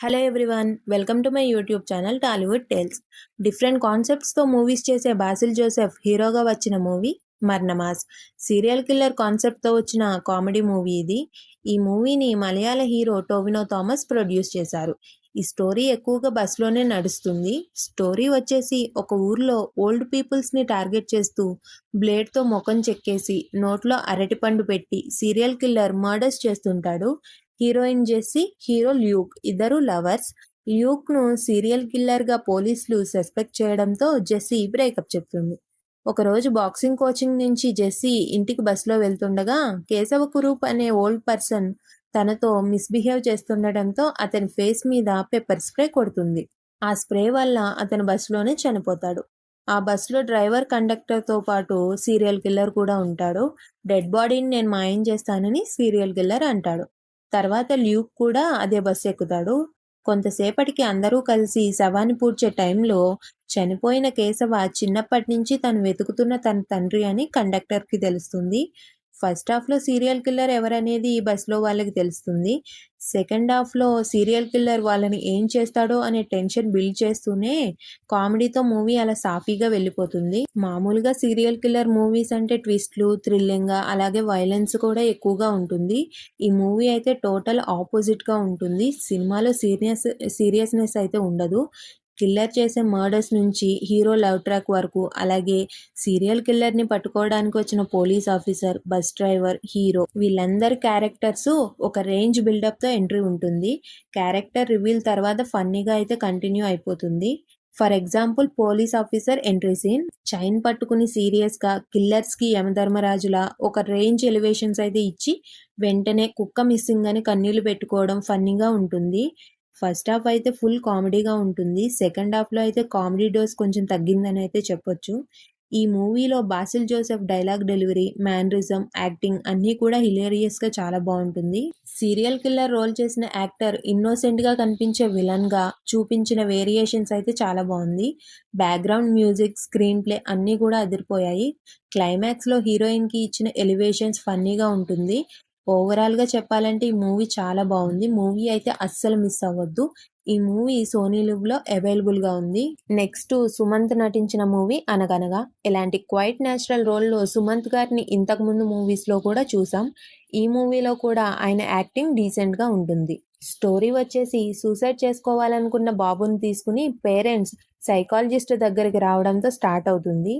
Hello everyone, welcome to my YouTube channel Tollywood tales. Different కాన్సెప్ట్స్తో movies చేసే Basil Joseph హీరోగా వచ్చిన మూవీ మర్నమాస్. సీరియల్ కిల్లర్ కాన్సెప్ట్తో వచ్చిన కామెడీ మూవీ ఇది. ఈ మూవీని మలయాళ హీరో టోవినో థామస్ ప్రొడ్యూస్ చేశారు. ఈ స్టోరీ ఎక్కువగా బస్లోనే నడుస్తుంది. స్టోరీ వచ్చేసి ఒక ఊర్లో ఓల్డ్ పీపుల్స్ని టార్గెట్ చేస్తూ బ్లేడ్తో ముఖం చెక్కేసి నోట్లో అరటిపండు పెట్టి సీరియల్ కిల్లర్ మర్డర్స్ చేస్తుంటాడు. హీరోయిన్ జెస్సీ, హీరో ల్యూక్ ఇద్దరు లవర్స్. ల్యూక్ను సీరియల్ కిల్లర్గా పోలీసులు సస్పెక్ట్ చేయడంతో జెస్సీ బ్రేకప్ చెప్తుంది. ఒకరోజు బాక్సింగ్ కోచింగ్ నుంచి జెస్సీ ఇంటికి బస్సులో వెళ్తుండగా కేశవ కురూప్ అనే ఓల్డ్ పర్సన్ తనతో మిస్బిహేవ్ చేస్తుండటంతో అతని ఫేస్ మీద పెప్పర్ స్ప్రే కొడుతుంది. ఆ స్ప్రే వల్ల అతను బస్సులోనే చనిపోతాడు. ఆ బస్సులో డ్రైవర్, కండక్టర్తో పాటు సీరియల్ కిల్లర్ కూడా ఉంటాడు. డెడ్ బాడీని నేను మాయం చేస్తానని సీరియల్ కిల్లర్ అంటాడు. తర్వాత ల్యూక్ కూడా అదే బస్సు ఎక్కుతాడు. కొంతసేపటికి అందరూ కలిసి శవాన్ని పూడ్చే టైంలో చనిపోయిన కేశవ చిన్నప్పటి నుంచి తను వెతుకుతున్న తన తండ్రి అని కండక్టర్కి తెలుస్తుంది. ఫస్ట్ హాఫ్లో సీరియల్ కిల్లర్ ఎవరనేది ఈ బస్లో వాళ్ళకి తెలుస్తుంది. సెకండ్ హాఫ్లో సీరియల్ కిల్లర్ వాళ్ళని ఏం చేస్తాడో అనే టెన్షన్ బిల్డ్ చేస్తూనే కామెడీతో మూవీ అలా సాఫీగా వెళ్ళిపోతుంది. మామూలుగా సీరియల్ కిల్లర్ మూవీస్ అంటే ట్విస్ట్లు, థ్రిల్లింగ్, అలాగే వైలెన్స్ కూడా ఎక్కువగా ఉంటుంది. ఈ మూవీ అయితే టోటల్ ఆపోజిట్గా ఉంటుంది. సినిమాలో సీరియస్నెస్ అయితే ఉండదు. కిల్లర్ చేసే మర్డర్స్ నుంచి హీరో లవ్ ట్రాక్ వరకు, అలాగే సీరియల్ కిల్లర్ని పట్టుకోవడానికి వచ్చిన police officer, bus driver, hero వీళ్ళందరి క్యారెక్టర్స్ ఒక రేంజ్ బిల్డప్తో ఎంట్రీ ఉంటుంది. క్యారెక్టర్ రివీల్ తర్వాత ఫన్నీగా అయితే కంటిన్యూ అయిపోతుంది. For example, police officer entry scene chain పట్టుకుని సీరియస్గా కిల్లర్స్కి యమధర్మరాజులా ఒక రేంజ్ ఎలివేషన్స్ అయితే ఇచ్చి వెంటనే కుక్క మిస్సింగ్ అని కన్నీళ్లు పెట్టుకోవడం ఫన్నీగా ఉంటుంది. ఫస్ట్ హాఫ్ అయితే ఫుల్ కామెడీగా ఉంటుంది. సెకండ్ హాఫ్లో అయితే కామెడీ డోస్ కొంచెం తగ్గిందని అయితే చెప్పొచ్చు. ఈ మూవీలో Basil Joseph dialogue delivery, mannerism, acting అన్నీ కూడా హిలేరియస్గా చాలా బాగుంటుంది. సీరియల్ కిల్లర్ రోల్ చేసిన యాక్టర్ ఇన్నోసెంట్గా కనిపించే విలన్గా చూపించిన వేరియేషన్స్ అయితే చాలా బాగుంది. బ్యాక్గ్రౌండ్ మ్యూజిక్, స్క్రీన్ ప్లే అన్నీ కూడా అదిరిపోయాయి. క్లైమాక్స్లో హీరోయిన్కి ఇచ్చిన ఎలివేషన్స్ ఫన్నీగా ఉంటుంది. ఓవరాల్గా చెప్పాలంటే ఈ మూవీ చాలా బాగుంది. మూవీ అయితే అస్సలు మిస్ అవ్వద్దు. ఈ మూవీ సోనీ లివ్లో అవైలబుల్గా ఉంది. నెక్స్ట్ సుమంత్ నటించిన మూవీ అనగనగా. ఇలాంటి క్వైట్ న్యాచురల్ రోల్లో సుమంత్ గారిని ఇంతకుముందు మూవీస్లో కూడా చూసాం. ఈ మూవీలో కూడా ఆయన యాక్టింగ్ డీసెంట్గా ఉంటుంది. స్టోరీ వచ్చేసి సూసైడ్ చేసుకోవాలనుకున్న బాబుని తీసుకుని పేరెంట్స్ సైకాలజిస్ట్ దగ్గరికి రావడంతో స్టార్ట్ అవుతుంది.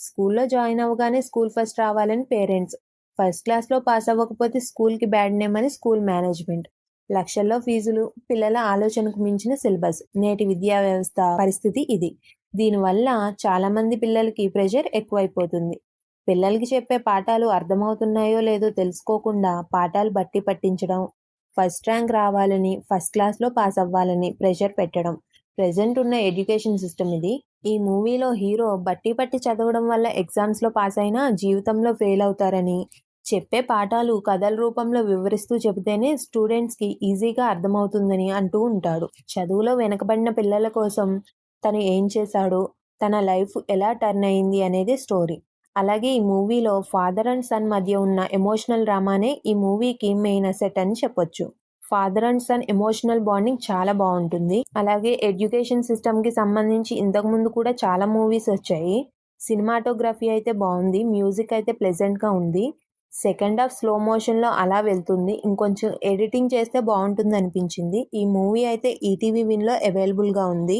స్కూల్లో జాయిన్ అవ్వగానే స్కూల్ ఫస్ట్ రావాలని పేరెంట్స్, ఫస్ట్ క్లాస్లో పాస్ అవ్వకపోతే స్కూల్కి బ్యాడ్ నేమ్ అని స్కూల్ మేనేజ్మెంట్, లక్షల్లో ఫీజులు, పిల్లల ఆలోచనకు మించిన సిలబస్. నేటి విద్యా వ్యవస్థ పరిస్థితి ఇది. దీనివల్ల చాలామంది పిల్లలకి ప్రెషర్ ఎక్కువైపోతుంది. పిల్లలకి చెప్పే పాఠాలు అర్థమవుతున్నాయో లేదో తెలుసుకోకుండా పాఠాలు బట్టి పట్టించడం, ఫస్ట్ ర్యాంక్ రావాలని, ఫస్ట్ క్లాస్లో పాస్ అవ్వాలని ప్రెషర్ పెట్టడం ప్రెజెంట్ ఉన్న ఎడ్యుకేషన్ సిస్టమ్ ఇది. ఈ మూవీలో హీరో బట్టి పట్టి చదవడం వల్ల ఎగ్జామ్స్లో పాస్ అయినా జీవితంలో ఫెయిల్ అవుతారని, చెప్పే పాఠాలు కథల రూపంలో వివరిస్తూ చెబితేనే స్టూడెంట్స్కి ఈజీగా అర్థమవుతుందని అంటూ ఉంటాడు. చదువులో వెనకబడిన పిల్లల కోసం తను ఏం చేశాడు, తన లైఫ్ ఎలా టర్న్ అయింది అనేది స్టోరీ. అలాగే ఈ మూవీలో ఫాదర్ అండ్ సన్ మధ్య ఉన్న ఎమోషనల్ డ్రామానే ఈ మూవీకి మెయిన్ అసెట్ అని చెప్పొచ్చు. Father and son emotional bonding చాలా బాగుంటుంది. అలాగే ఎడ్యుకేషన్ సిస్టమ్కి సంబంధించి ఇంతకుముందు కూడా చాలా మూవీస్ వచ్చాయి. సినిమాటోగ్రఫీ అయితే బాగుంది. మ్యూజిక్ అయితే ప్లెజెంట్గా ఉంది. సెకండ్ హాఫ్ స్లో మోషన్లో అలా వెళ్తుంది. ఇంకొంచెం ఎడిటింగ్ చేస్తే బాగుంటుంది అనిపించింది. ఈ మూవీ అయితే ఈటీవీ విన్లో అవైలబుల్గా ఉంది.